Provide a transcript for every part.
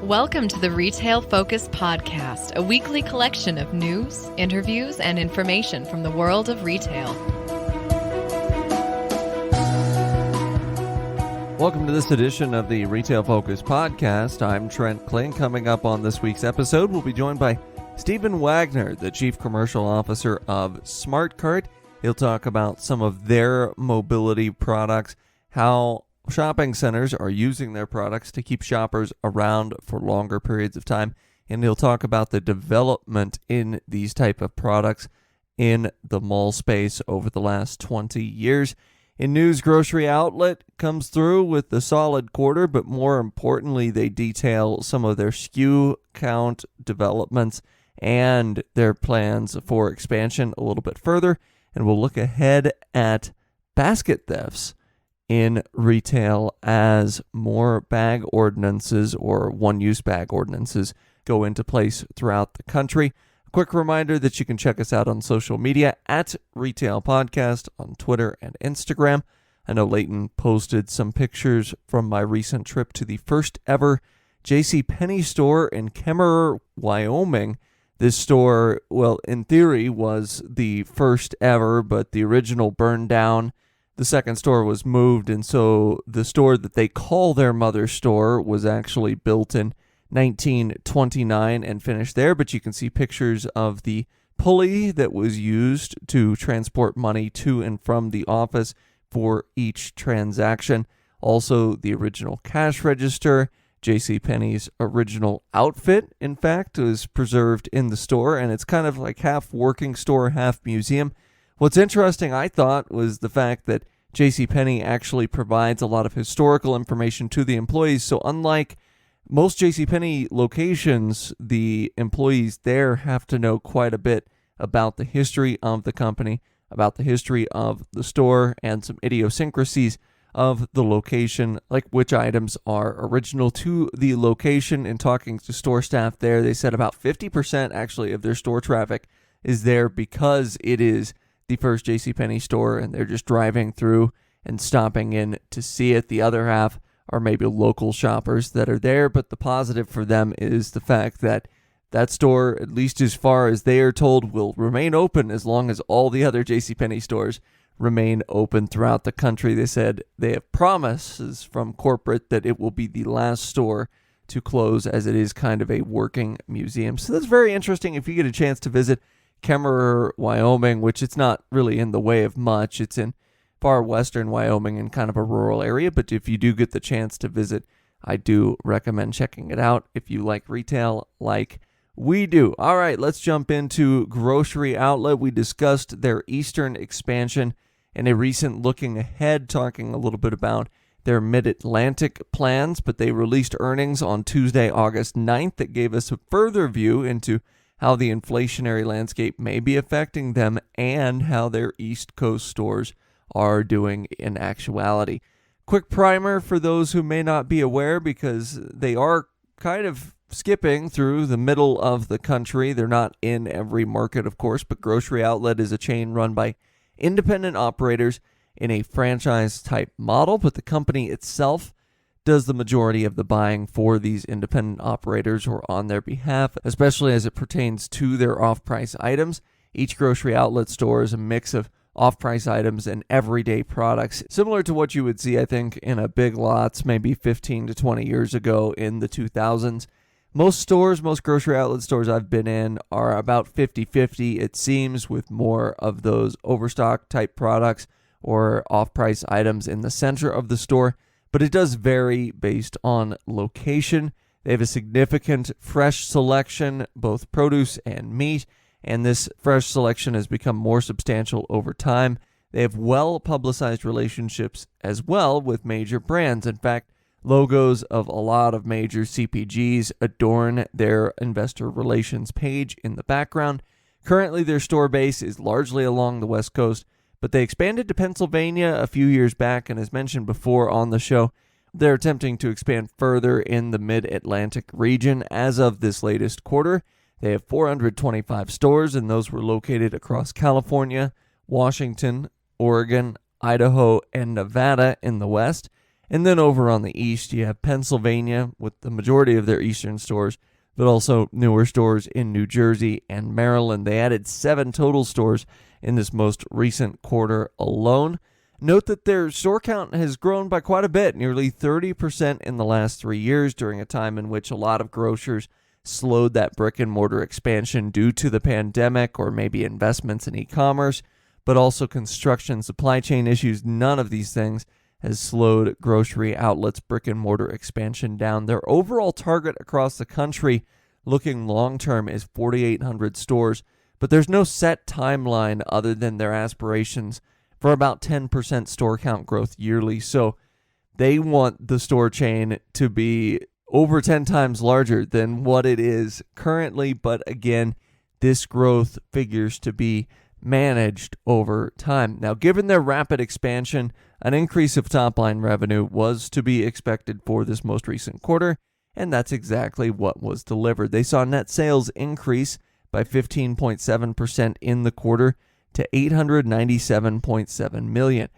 Welcome to the Retail Focus Podcast, a weekly collection of news, interviews, and information from the world of retail. Welcome to this edition of the Retail Focus Podcast. I'm Trent Kling. Coming up on this week's episode, we'll be joined by Steven Wagner, the Chief Commercial Officer of Smartcart. He'll talk about some of their mobility products, how shopping centers are using their products to keep shoppers around for longer periods of time, and he'll talk about the development in these type of products in the mall space over the last 20 years. In news, Grocery Outlet comes through with a solid quarter, but more importantly, they detail some of their SKU count developments and their plans for expansion a little bit further, and we'll look ahead at basket thefts in retail as more bag ordinances or one-use bag ordinances go into place throughout the country. A quick reminder that you can check us out on social media at Retail Podcast on Twitter and Instagram. I know Leighton posted some pictures from my recent trip to the first ever JCPenney store in Kemmerer, Wyoming. This store, well, in theory, was the first ever, but the original burned down. The second store was moved, and so the store that they call their mother store was actually built in 1929 and finished there, but you can see pictures of the pulley that was used to transport money to and from the office for each transaction. Also, the original cash register, JCPenney's original outfit, in fact, was preserved in the store, and it's kind of like half working store, half museum. What's interesting, I thought, was the fact that JCPenney actually provides a lot of historical information to the employees. So unlike most JCPenney locations, the employees there have to know quite a bit about the history of the company, about the history of the store, and some idiosyncrasies of the location, like which items are original to the location. In talking to store staff there, they said about 50% actually of their store traffic is there because it is the first JCPenney store, and they're just driving through and stopping in to see it. The other half are maybe local shoppers that are there, but the positive for them is the fact that that store, at least as far as they are told, will remain open as long as all the other JCPenney stores remain open throughout the country. They said they have promises from corporate that it will be the last store to close, as it is kind of a working museum. So that's very interesting if you get a chance to visit Kemmerer, Wyoming, which it's not really in the way of much. It's in far western Wyoming in kind of a rural area, but if you do get the chance to visit, I do recommend checking it out if you like retail like we do. All right, let's jump into Grocery Outlet. We discussed their eastern expansion and a recent looking ahead, talking a little bit about their mid-Atlantic plans, but they released earnings on Tuesday, August 9th that gave us a further view into how the inflationary landscape may be affecting them and how their East Coast stores are doing in actuality. Quick primer for those who may not be aware, because they are kind of skipping through the middle of the country. They're not in every market, of course, but Grocery Outlet is a chain run by independent operators in a franchise-type model, but the company itself does the majority of the buying for these independent operators or on their behalf, especially as it pertains to their off-price items. Each Grocery Outlet store is a mix of off-price items and everyday products, similar to what you would see, I think, in a Big Lots maybe 15 to 20 years ago in the 2000s. Most Grocery Outlet stores I've been in are about 50-50, it seems, with more of those overstock type products or off-price items in the center of the store. But it does vary based on location. They have a significant fresh selection, both produce and meat, and this fresh selection has become more substantial over time. They have well-publicized relationships as well with major brands. In fact, logos of a lot of major CPGs adorn their investor relations page in the background. Currently, their store base is largely along the West Coast, but they expanded to Pennsylvania a few years back, and as mentioned before on the show, they're attempting to expand further in the mid-Atlantic region. As of this latest quarter, they have 425 stores, and those were located across California, Washington, Oregon, Idaho, and Nevada in the West. And then over on the east, you have Pennsylvania with the majority of their eastern stores, but also newer stores in New Jersey and Maryland. They added 7 total stores in this most recent quarter alone. Note that their store count has grown by quite a bit, nearly 30% in the last 3 years, during a time in which a lot of grocers slowed that brick and mortar expansion due to the pandemic or maybe investments in e-commerce, but also construction, supply chain issues. None of these things has slowed grocery outlets' brick and mortar expansion down. Their overall target across the country, looking long-term, is 4,800 stores, but there's no set timeline other than their aspirations for about 10% store count growth yearly. So they want the store chain to be over 10 times larger than what it is currently. But again, this growth figures to be managed over time. Now, given their rapid expansion, an increase of top-line revenue was to be expected for this most recent quarter, and that's exactly what was delivered. They saw net sales increase by 15.7% in the quarter to $897.7 million.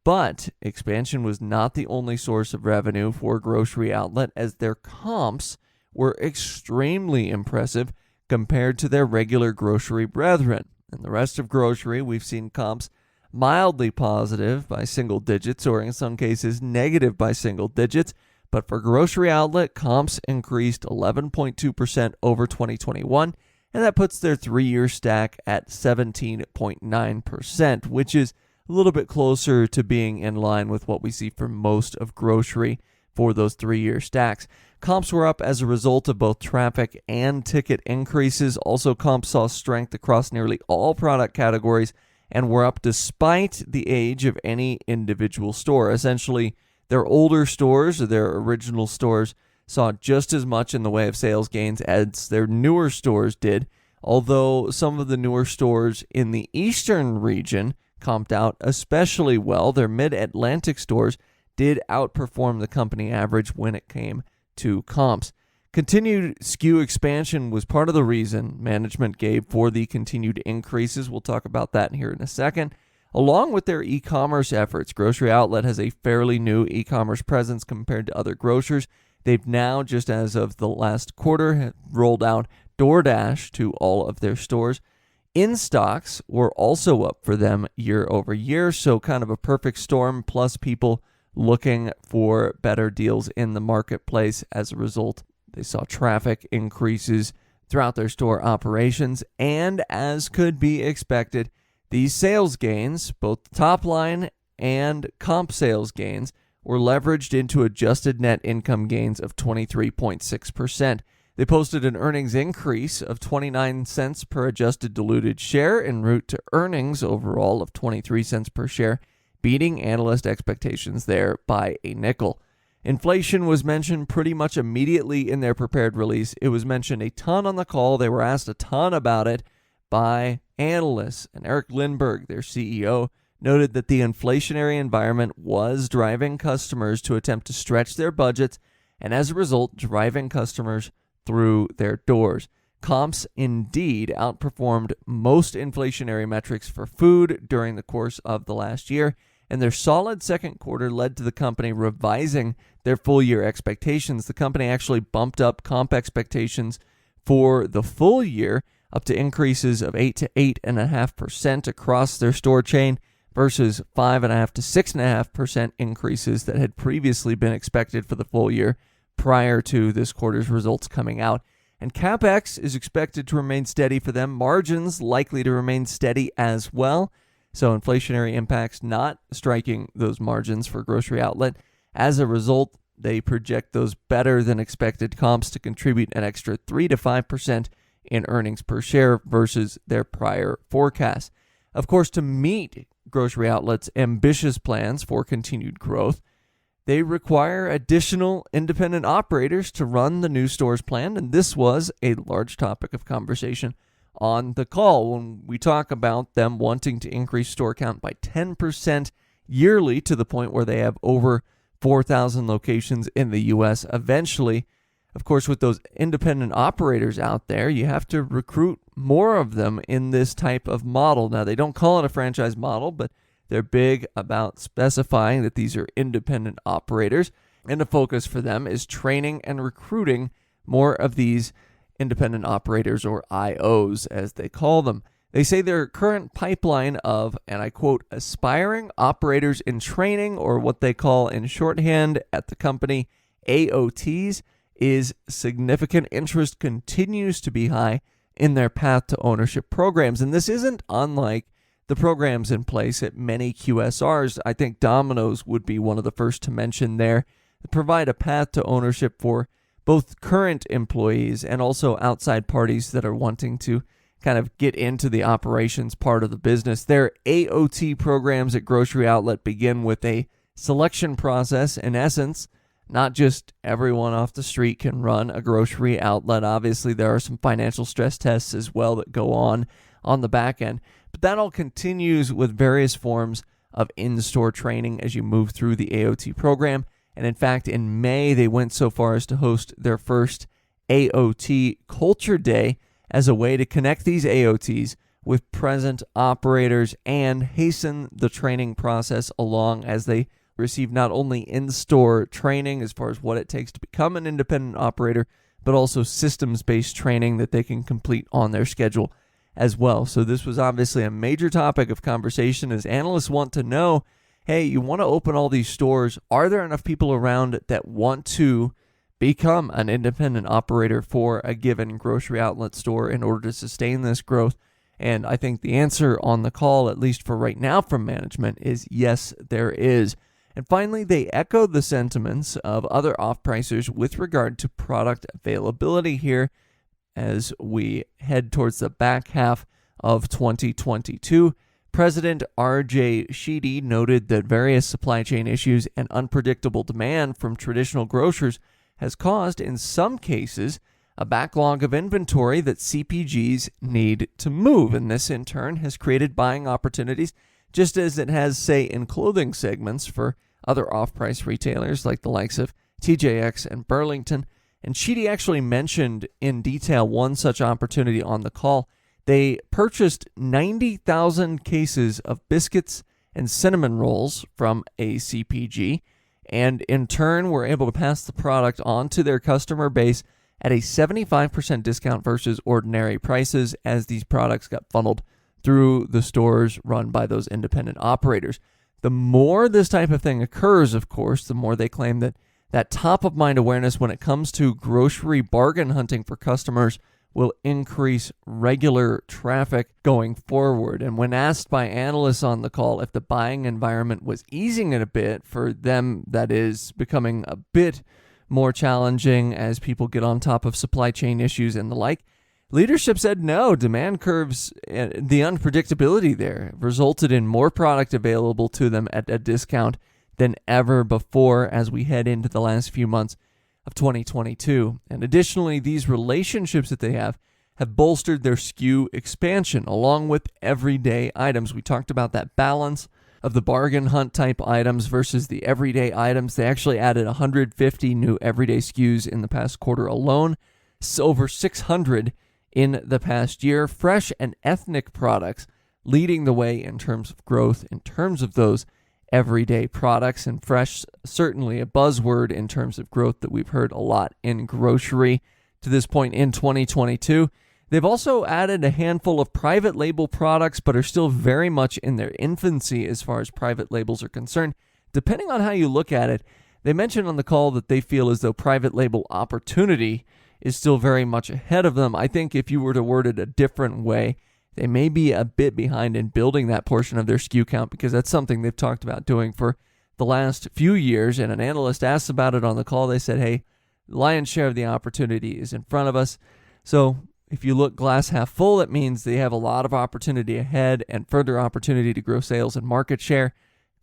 But expansion was not the only source of revenue for Grocery Outlet, as their comps were extremely impressive compared to their regular grocery brethren. In the rest of grocery, we've seen comps mildly positive by single digits, or in some cases negative by single digits. But for Grocery Outlet, comps increased 11.2% over 2021, and that puts their 3-year stack at 17.9%, which is a little bit closer to being in line with what we see for most of grocery for those 3-year stacks. Comps were up as a result of both traffic and ticket increases. Also, comps saw strength across nearly all product categories and were up despite the age of any individual store. Essentially, their older stores, or their original stores, saw just as much in the way of sales gains as their newer stores did, although some of the newer stores in the eastern region comped out especially well. Their mid-Atlantic stores did outperform the company average when it came to comps. Continued SKU expansion was part of the reason management gave for the continued increases. We'll talk about that here in a second. Along with their e-commerce efforts, Grocery Outlet has a fairly new e-commerce presence compared to other grocers. They've now, just as of the last quarter, rolled out DoorDash to all of their stores. In-stocks were also up for them year over year, so kind of a perfect storm, plus people looking for better deals in the marketplace. As a result, they saw traffic increases throughout their store operations, and as could be expected, these sales gains, both top line and comp sales gains, were leveraged into adjusted net income gains of 23.6%. They posted an earnings increase of 29 cents per adjusted diluted share en route to earnings overall of 23 cents per share, beating analyst expectations there by a nickel. Inflation was mentioned pretty much immediately in their prepared release. It was mentioned a ton on the call. They were asked a ton about it by analysts. And Eric Lindbergh, their CEO, noted that the inflationary environment was driving customers to attempt to stretch their budgets, and as a result, driving customers through their doors. Comps indeed outperformed most inflationary metrics for food during the course of the last year, and their solid second quarter led to the company revising their full-year expectations. The company actually bumped up comp expectations for the full year up to increases of 8 to 8.5% across their store chain versus 5.5 to 6.5% increases that had previously been expected for the full year prior to this quarter's results coming out. And CapEx is expected to remain steady for them. Margins likely to remain steady as well. So inflationary impacts not striking those margins for Grocery Outlet. As a result, they project those better than expected comps to contribute an extra 3 to 5% in earnings per share versus their prior forecast. Of course, to meet Grocery Outlet's ambitious plans for continued growth, they require additional independent operators to run the new stores plan, and this was a large topic of conversation on the call when we talk about them wanting to increase store count by 10% yearly to the point where they have over 4,000 locations in the U.S. eventually. Of course, with those independent operators out there, you have to recruit more of them in this type of model. Now, they don't call it a franchise model, but They're big about specifying that these are independent operators, and the focus for them is training and recruiting more of these independent operators, or IOs as they call them. They say their current pipeline of, and I quote, aspiring operators in training, or what they call in shorthand at the company, AOTs, is significant. Interest continues to be high in their path to ownership programs. And this isn't unlike the programs in place at many QSRs. I think Domino's would be one of the first to mention there, that provide a path to ownership for both current employees and also outside parties that are wanting to kind of get into the operations part of the business. Their AOT programs at grocery outlet begin with a selection process. In essence, not just everyone off the street can run a grocery outlet. Obviously, there are some financial stress tests as well that go on the back end. But that all continues with various forms of in-store training as you move through the AOT program. And in fact, in May, they went so far as to host their first AOT Culture Day as a way to connect these AOTs with present operators and hasten the training process along as they receive not only in-store training as far as what it takes to become an independent operator, but also systems-based training that they can complete on their schedule as well. So this was obviously a major topic of conversation as analysts want to know, hey, you want to open all these stores. Are there enough people around that want to become an independent operator for a given grocery outlet store in order to sustain this growth? And I think the answer on the call, at least for right now from management, is yes, there is. And finally, they echoed the sentiments of other off-pricers with regard to product availability here as we head towards the back half of 2022. President R.J. Sheedy noted that various supply chain issues and unpredictable demand from traditional grocers has caused, in some cases, a backlog of inventory that CPGs need to move. And this, in turn, has created buying opportunities, just as it has, say, in clothing segments for other off-price retailers like the likes of TJX and Burlington. And Sheedy actually mentioned in detail one such opportunity on the call. They purchased 90,000 cases of biscuits and cinnamon rolls from a CPG, and in turn were able to pass the product on to their customer base at a 75% discount versus ordinary prices as these products got funneled through the stores run by those independent operators. The more this type of thing occurs, of course, the more they claim that top-of-mind awareness when it comes to grocery bargain hunting for customers will increase regular traffic going forward. And when asked by analysts on the call if the buying environment was easing it a bit, for them that is becoming a bit more challenging as people get on top of supply chain issues and the like, leadership said no. Demand curves, the unpredictability there resulted in more product available to them at a discount than ever before as we head into the last few months of 2022. And additionally, these relationships that they have bolstered their SKU expansion along with everyday items. We talked about that balance of the bargain hunt type items versus the everyday items. They actually added 150 new everyday SKUs in the past quarter alone, so over 600 in the past year. Fresh and ethnic products leading the way in terms of growth, in terms of those everyday products, and fresh certainly a buzzword in terms of growth that we've heard a lot in grocery to this point in 2022. They've also added a handful of private label products, but are still very much in their infancy as far as private labels are concerned. Depending on how you look at it, they mentioned on the call that they feel as though private label opportunity is still very much ahead of them. I think if you were to word it a different way, they may be a bit behind in building that portion of their SKU count, because that's something they've talked about doing for the last few years. And an analyst asked about it on the call. They said, hey, the lion's share of the opportunity is in front of us. So if you look glass half full, that means they have a lot of opportunity ahead and further opportunity to grow sales and market share.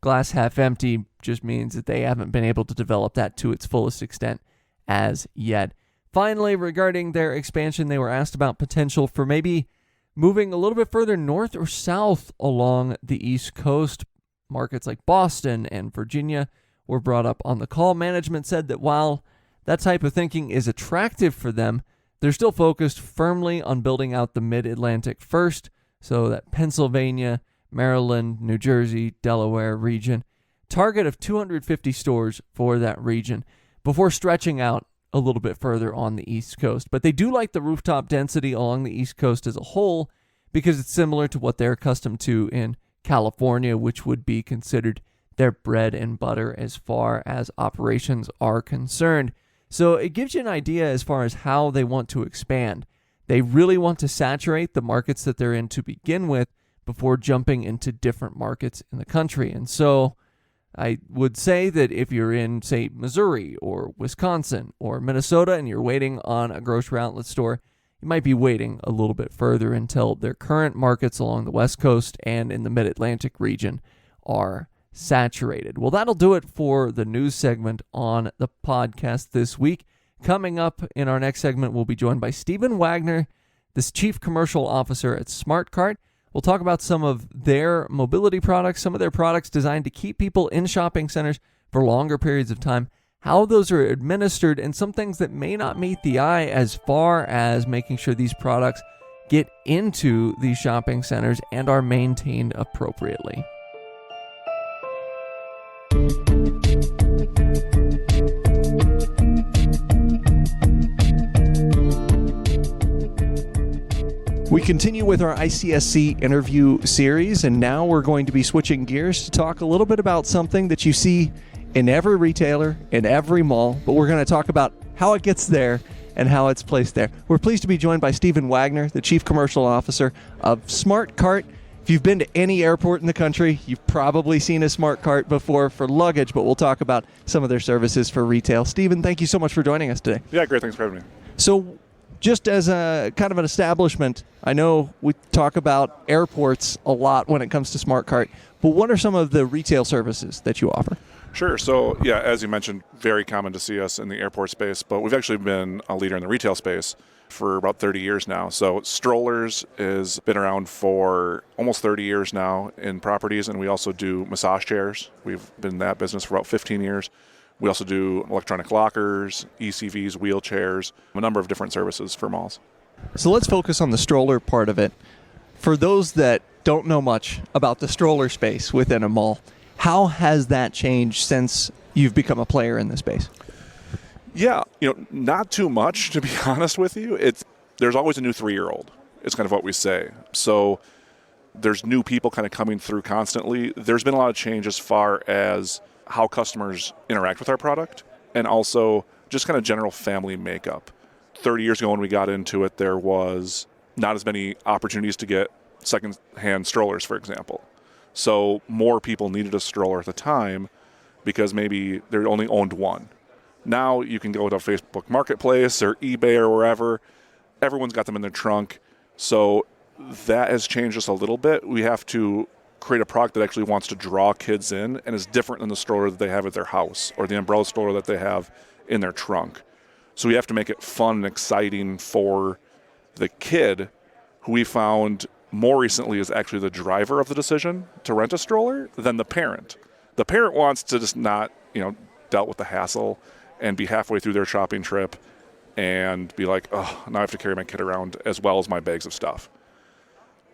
Glass half empty just means that they haven't been able to develop that to its fullest extent as yet. Finally, regarding their expansion, they were asked about potential for maybe moving a little bit further north or south along the East Coast. Markets like Boston and Virginia were brought up on the call. Management said that while that type of thinking is attractive for them, they're still focused firmly on building out the Mid-Atlantic first, so that Pennsylvania, Maryland, New Jersey, Delaware region. Target of 250 stores for that region before stretching out a little bit further on the East Coast. But they do like the rooftop density along the East Coast as a whole because it's similar to what they're accustomed to in California, which would be considered their bread and butter as far as operations are concerned. So it gives you an idea as far as how they want to expand. They really want to saturate the markets that they're in to begin with before jumping into different markets in the country. And so I would say that if you're in, say, Missouri or Wisconsin or Minnesota and you're waiting on a grocery outlet store, you might be waiting a little bit further until their current markets along the West Coast and in the Mid-Atlantic region are saturated. Well, that'll do it for the news segment on the podcast this week. Coming up in our next segment, we'll be joined by Steven Wagner, the Chief Commercial Officer at Smartcart. We'll talk about some of their mobility products, some of their products designed to keep people in shopping centers for longer periods of time, how those are administered, and some things that may not meet the eye as far as making sure these products get into these shopping centers and are maintained appropriately. We continue with our ICSC interview series, and now we're going to be switching gears to talk a little bit about something that you see in every retailer, in every mall, but we're going to talk about how it gets there and how it's placed there. We're pleased to be joined by Steven Wagner, the Chief Commercial Officer of Smartcart. If you've been to any airport in the country, you've probably seen a Smartcart before for luggage, but we'll talk about some of their services for retail. Steven, thank you so much for joining us today. Yeah, great. Thanks for having me. So, just as a kind of an establishment, I know we talk about airports a lot when it comes to Smartcart, but what are some of the retail services that you offer? Sure. So, yeah, as you mentioned, very common to see us in the airport space, but we've actually been a leader in the retail space for about 30 years now. So Strollers has been around for almost 30 years now in properties, and we also do massage chairs. We've been in that business for about 15 years. We also do electronic lockers, ECVs, wheelchairs, a number of different services for malls. So let's focus on the stroller part of it. For those that don't know much about the stroller space within a mall, how has that changed since you've become a player in the space? Yeah, not too much, to be honest with you. There's always a new 3-year-old. It's kind of what we say. So there's new people kind of coming through constantly. There's been a lot of change as far as how customers interact with our product and also just kind of general family makeup. 30 years ago when we got into it, there was not as many opportunities to get second-hand strollers, for example. So more people needed a stroller at the time because maybe they only owned one. Now you can go to Facebook Marketplace or eBay or wherever. Everyone's got them in their trunk. So that has changed just a little bit. We have to create a product that actually wants to draw kids in and is different than the stroller that they have at their house or the umbrella stroller that they have in their trunk. So we have to make it fun and exciting for the kid, who we found more recently is actually the driver of the decision to rent a stroller than the parent. The parent wants to just not, dealt with the hassle and be halfway through their shopping trip and be like, oh, now I have to carry my kid around as well as my bags of stuff.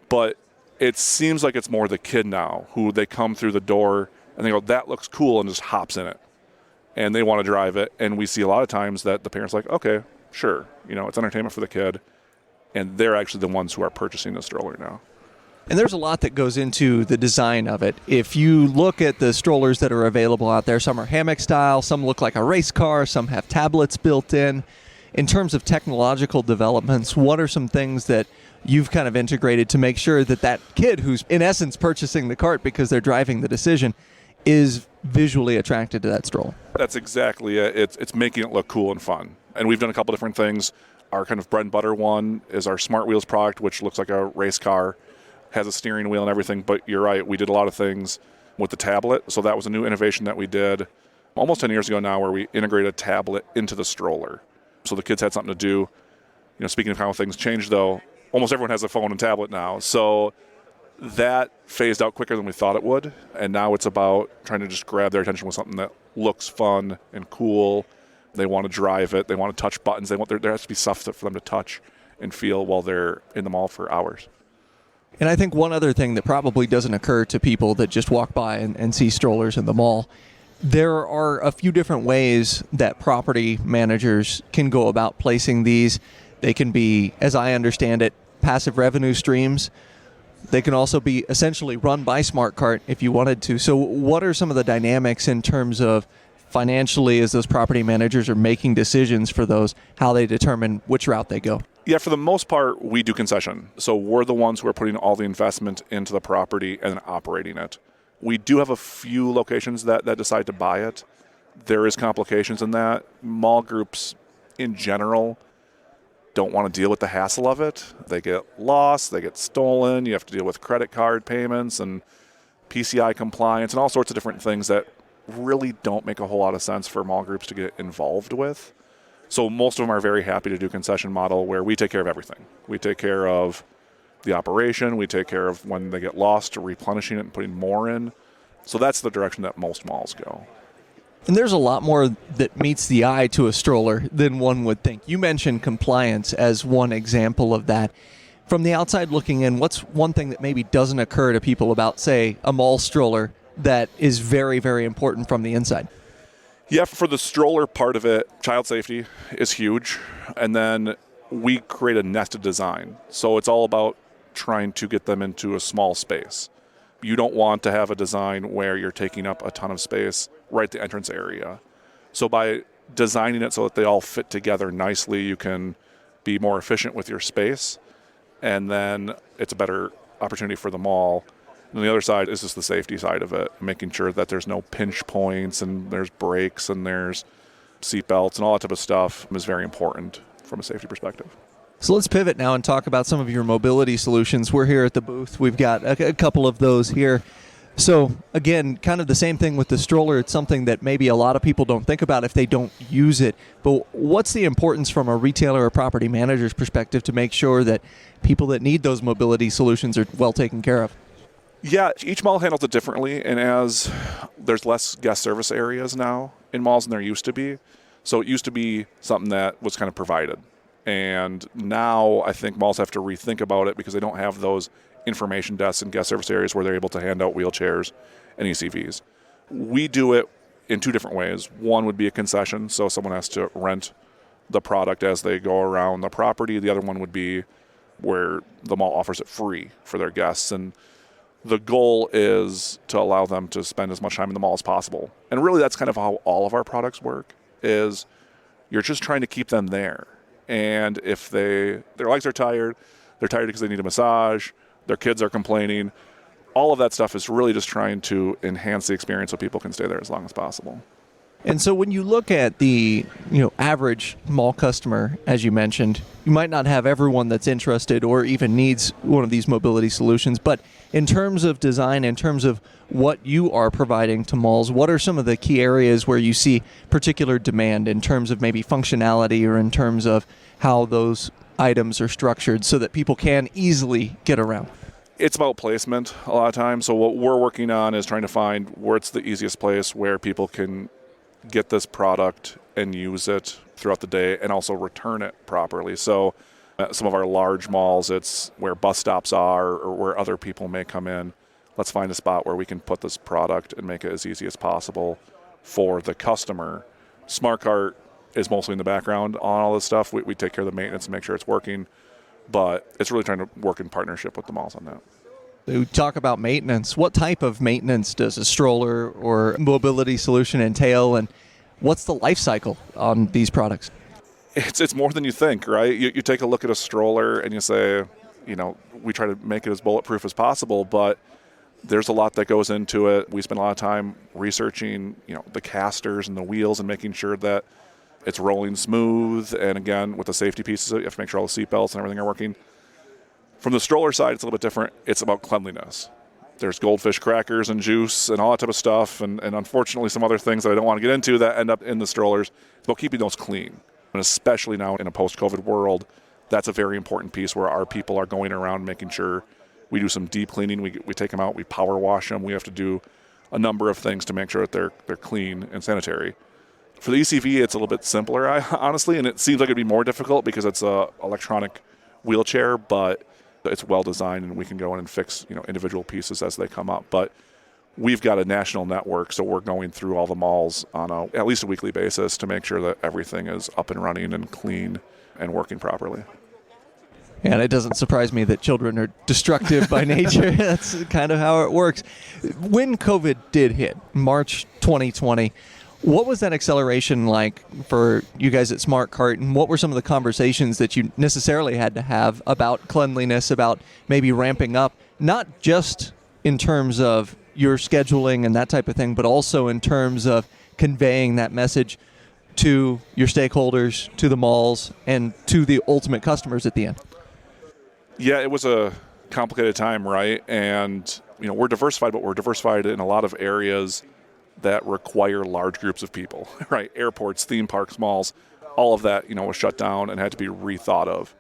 But it seems like it's more the kid now who they come through the door and they go, that looks cool, and just hops in it. And they want to drive it. And we see a lot of times that the parent's like, okay, sure, it's entertainment for the kid. And they're actually the ones who are purchasing the stroller now. And there's a lot that goes into the design of it. If you look at the strollers that are available out there, some are hammock style, some look like a race car, some have tablets built in. In terms of technological developments, what are some things that you've kind of integrated to make sure that that kid who's in essence purchasing the cart because they're driving the decision is visually attracted to that stroller? That's exactly it. It's making it look cool and fun. And we've done a couple different things. Our kind of bread and butter one is our Smart Wheels product, which looks like a race car, has a steering wheel and everything. But you're right, we did a lot of things with the tablet. So that was a new innovation that we did almost 10 years ago now, where we integrated a tablet into the stroller. So the kids had something to do. Speaking of how things change, though, almost everyone has a phone and tablet now. So that phased out quicker than we thought it would. And now it's about trying to just grab their attention with something that looks fun and cool. They want to drive it. They want to touch buttons. There has to be stuff for them to touch and feel while they're in the mall for hours. And I think one other thing that probably doesn't occur to people that just walk by and see strollers in the mall, there are a few different ways that property managers can go about placing these. They can be, as I understand it, passive revenue streams. They can also be essentially run by Smartcart if you wanted to. So what are some of the dynamics in terms of financially, as those property managers are making decisions for those, how they determine which route they go? Yeah, for the most part, we do concession. So we're the ones who are putting all the investment into the property and operating it. We do have a few locations that decide to buy it. There is complications in that. Mall groups in general don't want to deal with the hassle of it. They get lost, they get stolen, you have to deal with credit card payments and PCI compliance and all sorts of different things that really don't make a whole lot of sense for mall groups to get involved with. So most of them are very happy to do concession model where we take care of everything. We take care of the operation, we take care of when they get lost, replenishing it and putting more in. So that's the direction that most malls go. And there's a lot more that meets the eye to a stroller than one would think. You mentioned compliance as one example of that. From the outside looking in, what's one thing that maybe doesn't occur to people about, say, a mall stroller that is very, very important from the inside? Yeah, for the stroller part of it, child safety is huge. And then we create a nested design. So it's all about trying to get them into a small space. You don't want to have a design where you're taking up a ton of space right at the entrance area. So by designing it so that they all fit together nicely, you can be more efficient with your space, and then it's a better opportunity for the mall. And the other side is just the safety side of it, making sure that there's no pinch points and there's brakes and there's seat belts and all that type of stuff is very important from a safety perspective. So let's pivot now and talk about some of your mobility solutions. We're here at the booth. We've got a couple of those here. So again, kind of the same thing with the stroller. It's something that maybe a lot of people don't think about if they don't use it. But what's the importance from a retailer or property manager's perspective to make sure that people that need those mobility solutions are well taken care of? Yeah, each mall handles it differently, and as there's less guest service areas now in malls than there used to be, so it used to be something that was kind of provided. And now I think malls have to rethink about it because they don't have those information desks and guest service areas where they're able to hand out wheelchairs and ECVs. We do it in two different ways. One would be a concession, so someone has to rent the product as they go around the property. The other one would be where the mall offers it free for their guests. And the goal is to allow them to spend as much time in the mall as possible. And really that's kind of how all of our products work, is you're just trying to keep them there. And if their legs are tired, they're tired because they need a massage, their kids are complaining, all of that stuff is really just trying to enhance the experience so people can stay there as long as possible. And so when you look at the average mall customer, as you mentioned, you might not have everyone that's interested or even needs one of these mobility solutions. But in terms of design, in terms of what you are providing to malls, what are some of the key areas where you see particular demand in terms of maybe functionality or in terms of how those items are structured so that people can easily get around? It's about placement a lot of times. So what we're working on is trying to find where it's the easiest place where people can get this product and use it throughout the day and also return it properly. So some of our large malls, it's where bus stops are or where other people may come in. Let's find a spot where we can put this product and make it as easy as possible for the customer. Smartcart is mostly in the background on all this stuff. We take care of the maintenance and make sure it's working, but it's really trying to work in partnership with the malls on that. We talk about maintenance. What type of maintenance does a stroller or mobility solution entail, and what's the life cycle on these products? It's more than you think, right? You take a look at a stroller and you say, we try to make it as bulletproof as possible, but there's a lot that goes into it. We spend a lot of time researching, the casters and the wheels and making sure that it's rolling smooth. And again, with the safety pieces, you have to make sure all the seat belts and everything are working. From the stroller side, it's a little bit different. It's about cleanliness. There's goldfish crackers and juice and all that type of stuff, and unfortunately some other things that I don't want to get into that end up in the strollers. It's about keeping those clean. And especially now in a post-COVID world, that's a very important piece where our people are going around making sure we do some deep cleaning. We take them out, we power wash them. We have to do a number of things to make sure that they're clean and sanitary. For the ECV, it's a little bit simpler, honestly, and it seems like it'd be more difficult because it's a electronic wheelchair, but it's well designed and we can go in and fix, individual pieces as they come up. But we've got a national network, so we're going through all the malls on at least a weekly basis to make sure that everything is up and running and clean and working properly. And it doesn't surprise me that children are destructive by nature. That's kind of how it works. When COVID did hit, March 2020, what was that acceleration like for you guys at Smartcart, and what were some of the conversations that you necessarily had to have about cleanliness, about maybe ramping up, not just in terms of your scheduling and that type of thing, but also in terms of conveying that message to your stakeholders, to the malls, and to the ultimate customers at the end? Yeah, it was a complicated time, right? And, we're diversified, but we're diversified in a lot of areas that require large groups of people, right? Airports, theme parks, malls, all of that, was shut down and had to be rethought of.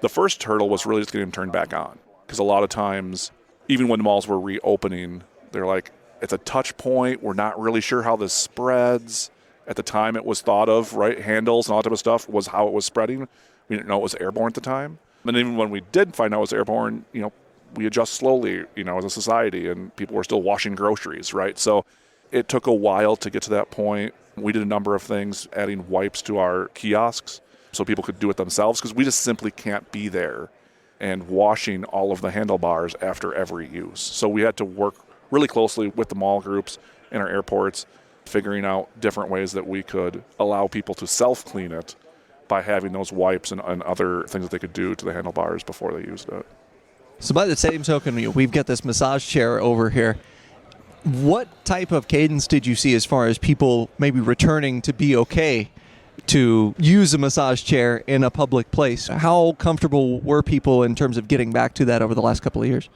The first hurdle was really just getting them turned back on, because a lot of times, even when the malls were reopening, they're like, it's a touch point. We're not really sure how this spreads. At the time it was thought of, right? Handles and all that type of stuff was how it was spreading. We didn't know it was airborne at the time. And even when we did find out it was airborne, we adjust slowly, as a society, and people were still washing groceries, right? So it took a while to get to that point. We did a number of things, adding wipes to our kiosks so people could do it themselves, because we just simply can't be there and washing all of the handlebars after every use. So we had to work really closely with the mall groups in our airports, figuring out different ways that we could allow people to self-clean it by having those wipes and other things that they could do to the handlebars before they used it. So by the same token, we've got this massage chair over here. What type of cadence did you see as far as people maybe returning to be okay to use a massage chair in a public place? How comfortable were people in terms of getting back to that over the last couple of years?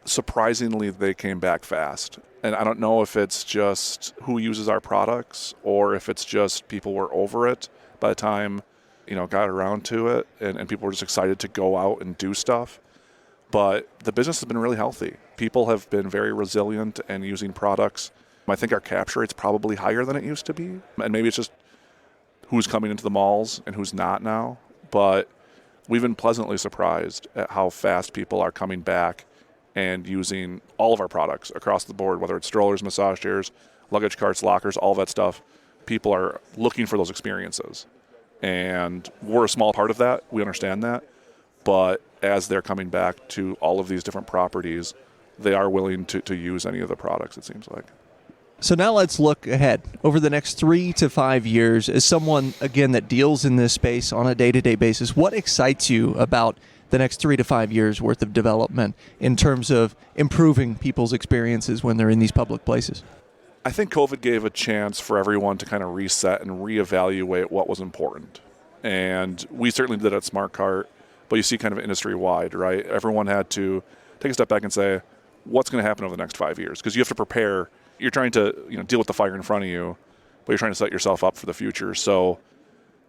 Surprisingly, they came back fast. And I don't know if it's just who uses our products or if it's just people were over it by the time, got around to it, and people were just excited to go out and do stuff. But the business has been really healthy. People have been very resilient and using products. I think our capture rate's probably higher than it used to be. And maybe it's just who's coming into the malls and who's not now. But we've been pleasantly surprised at how fast people are coming back and using all of our products across the board, whether it's strollers, massage chairs, luggage carts, lockers, all that stuff. People are looking for those experiences. And we're a small part of that. We understand that. But as they're coming back to all of these different properties, they are willing to use any of the products, it seems like. So now let's look ahead. Over the next 3 to 5 years, as someone, again, that deals in this space on a day-to-day basis, what excites you about the next 3 to 5 years worth of development in terms of improving people's experiences when they're in these public places? I think COVID gave a chance for everyone to kind of reset and reevaluate what was important. And we certainly did at Smartcart, but you see kind of industry-wide, right? Everyone had to take a step back and say, what's going to happen over the next 5 years? Because you have to prepare. You're trying to deal with the fire in front of you, but you're trying to set yourself up for the future. So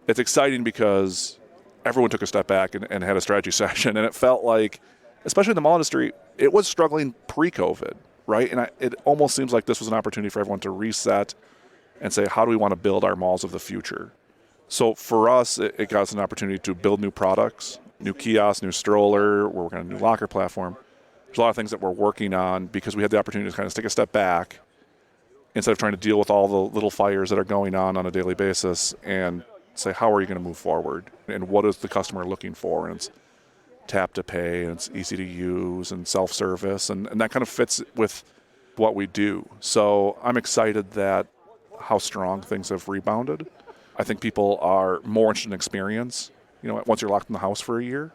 it's exciting because everyone took a step back and had a strategy session. And it felt like, especially in the mall industry, it was struggling pre-COVID, right? And it almost seems like this was an opportunity for everyone to reset and say, how do we want to build our malls of the future? So for us, it got us an opportunity to build new products, new kiosks, new stroller. We're working on a new locker platform. There's a lot of things that we're working on because we had the opportunity to kind of take a step back instead of trying to deal with all the little fires that are going on a daily basis and say, how are you going to move forward? And what is the customer looking for? And it's tap to pay, and it's easy to use, and self-service, and that kind of fits with what we do. So I'm excited that how strong things have rebounded. I think people are more interested in experience. Once you're locked in the house for a year,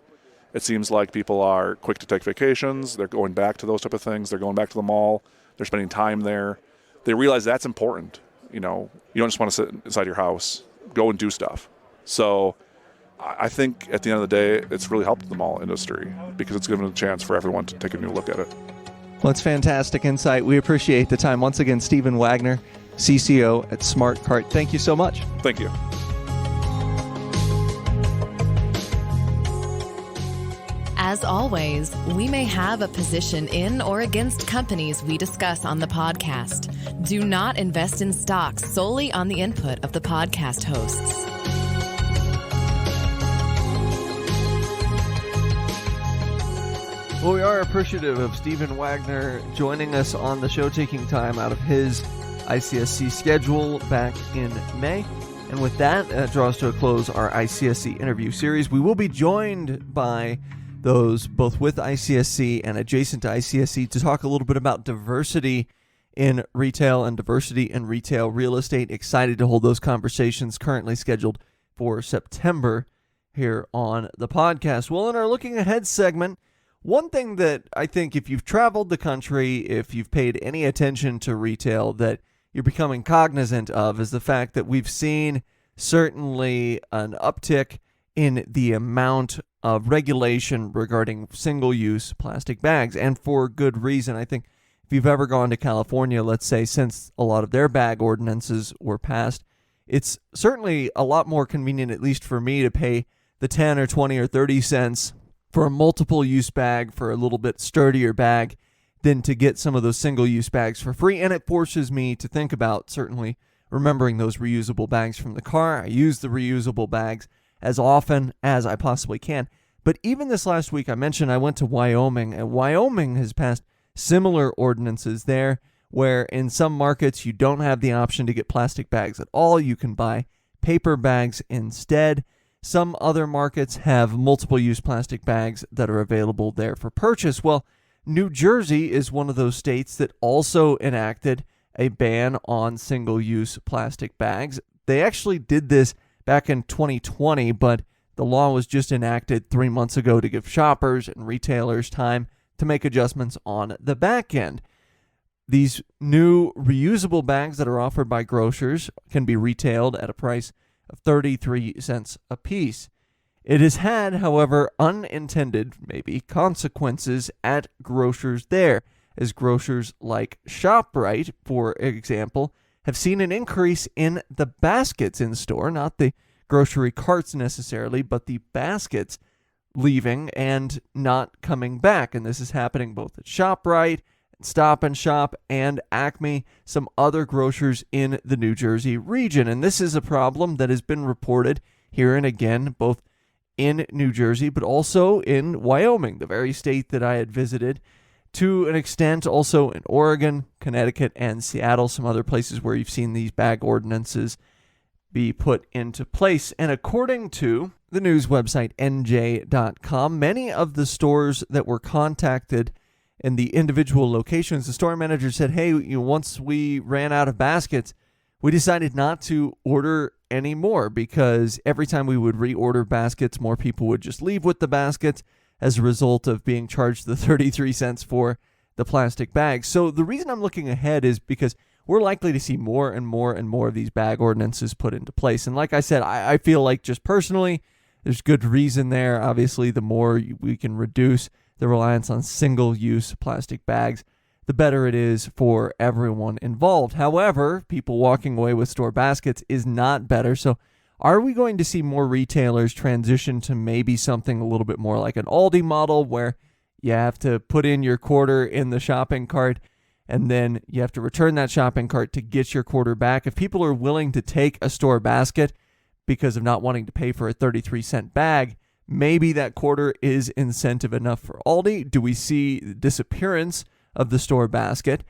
it seems like people are quick to take vacations. They're going back to those type of things. They're going back to the mall. They're spending time there. They realize that's important. You don't just want to sit inside your house. Go and do stuff. So I think at the end of the day, it's really helped the mall industry because it's given a chance for everyone to take a new look at it. Well, it's fantastic insight. We appreciate the time. Once again, Steven Wagner, CCO at Smartcart. Thank you so much. Thank you. As always, we may have a position in or against companies we discuss on the podcast. Do not invest in stocks solely on the input of the podcast hosts. Well, we are appreciative of Steven Wagner joining us on the show, taking time out of his ICSC schedule back in May. And with that, draws to a close our ICSC interview series. We will be joined by those both with ICSC and adjacent to ICSC to talk a little bit about diversity in retail and diversity in retail real estate. Excited to hold those conversations, currently scheduled for September here on the podcast. Well, in our Looking Ahead segment, one thing that I think if you've traveled the country, if you've paid any attention to retail, that you're becoming cognizant of is the fact that we've seen certainly an uptick in the amount of regulation regarding single-use plastic bags, and for good reason. I think if you've ever gone to California, let's say, since a lot of their bag ordinances were passed, it's certainly a lot more convenient, at least for me, to pay the 10 or 20 or 30 cents for a multiple-use bag for a little bit sturdier bag than to get some of those single-use bags for free. And it forces me to think about certainly remembering those reusable bags from the car. I use the reusable bags as often as I possibly can. But even this last week, I mentioned I went to Wyoming, and Wyoming has passed similar ordinances there, where in some markets you don't have the option to get plastic bags at all. You can buy paper bags instead. Some other markets have multiple-use plastic bags that are available there for purchase. Well, New Jersey is one of those states that also enacted a ban on single-use plastic bags. They actually did this back in 2020, but the law was just enacted 3 months ago to give shoppers and retailers time to make adjustments on the back end. These new reusable bags that are offered by grocers can be retailed at a price of 33 cents a piece. It has had, however, unintended, maybe, consequences at grocers there, as grocers like ShopRite, for example, have seen an increase in the baskets in store, not the grocery carts necessarily, but the baskets leaving and not coming back. And this is happening both at ShopRite, Stop and Shop, and Acme, some other grocers in the New Jersey region. And this is a problem that has been reported here and again, both in New Jersey, but also in Wyoming, the very state that I had visited, to an extent also in Oregon, Connecticut, and Seattle, some other places where you've seen these bag ordinances be put into place. And according to the news website NJ.com, many of the stores that were contacted in the individual locations, the store manager said, hey, once we ran out of baskets, we decided not to order any more, because every time we would reorder baskets, more people would just leave with the baskets as a result of being charged the 33 cents for the plastic bags. So the reason I'm looking ahead is because we're likely to see more and more and more of these bag ordinances put into place. And like I said, I feel like just personally, there's good reason there. Obviously, the more we can reduce the reliance on single-use plastic bags, the better it is for everyone involved. However, people walking away with store baskets is not better. So are we going to see more retailers transition to maybe something a little bit more like an Aldi model, where you have to put in your quarter in the shopping cart and then you have to return that shopping cart to get your quarter back? If people are willing to take a store basket because of not wanting to pay for a 33-cent bag, maybe that quarter is incentive enough for Aldi. Do we see the disappearance of the store basket?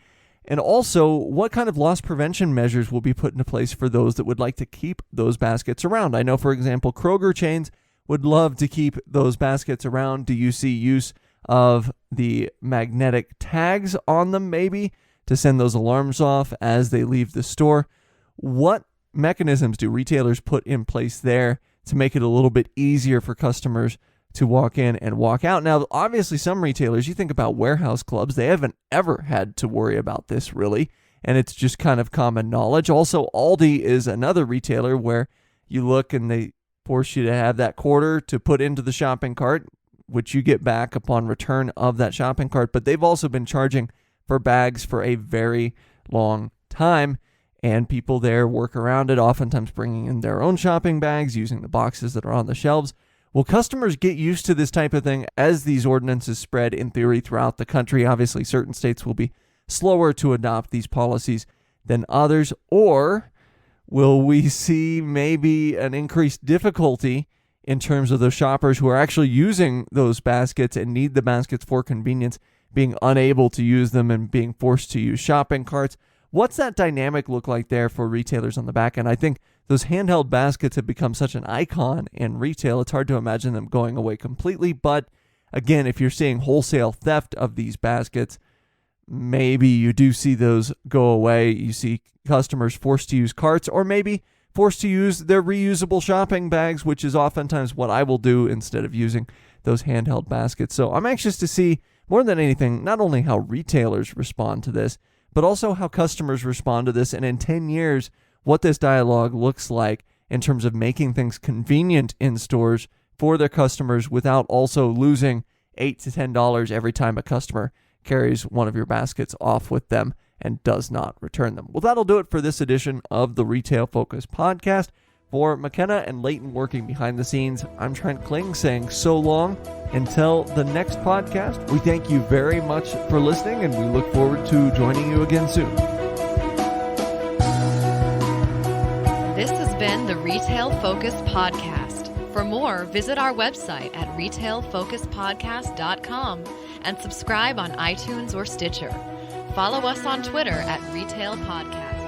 And also, what kind of loss prevention measures will be put into place for those that would like to keep those baskets around? I know, for example, Kroger chains would love to keep those baskets around. Do you see use of the magnetic tags on them, maybe, to send those alarms off as they leave the store? What mechanisms do retailers put in place there to make it a little bit easier for customers to walk in and walk out? Now, obviously, some retailers, you think about warehouse clubs, they haven't ever had to worry about this, really, and it's just kind of common knowledge. Also, Aldi is another retailer where you look and they force you to have that quarter to put into the shopping cart, which you get back upon return of that shopping cart, but they've also been charging for bags for a very long time, and people there work around it, oftentimes bringing in their own shopping bags, using the boxes that are on the shelves. Will customers get used to this type of thing as these ordinances spread, in theory, throughout the country? Obviously, certain states will be slower to adopt these policies than others. Or will we see maybe an increased difficulty in terms of those shoppers who are actually using those baskets and need the baskets for convenience, being unable to use them and being forced to use shopping carts. What's that dynamic look like there for retailers on the back end? I think those handheld baskets have become such an icon in retail. It's hard to imagine them going away completely. But again, if you're seeing wholesale theft of these baskets, maybe you do see those go away. You see customers forced to use carts, or maybe forced to use their reusable shopping bags, which is oftentimes what I will do instead of using those handheld baskets. So I'm anxious to see, more than anything, not only how retailers respond to this, but also how customers respond to this, and in 10 years, what this dialogue looks like in terms of making things convenient in stores for their customers without also losing $8 to $10 every time a customer carries one of your baskets off with them and does not return them. Well, that'll do it for this edition of the Retail Focus podcast. For McKenna and Leighton working behind the scenes, I'm Trent Kling saying so long until the next podcast. We thank you very much for listening, and we look forward to joining you again soon. This has been the Retail Focus podcast. For more, visit our website at retailfocuspodcast.com and subscribe on iTunes or Stitcher. Follow us on Twitter at Retail Podcast.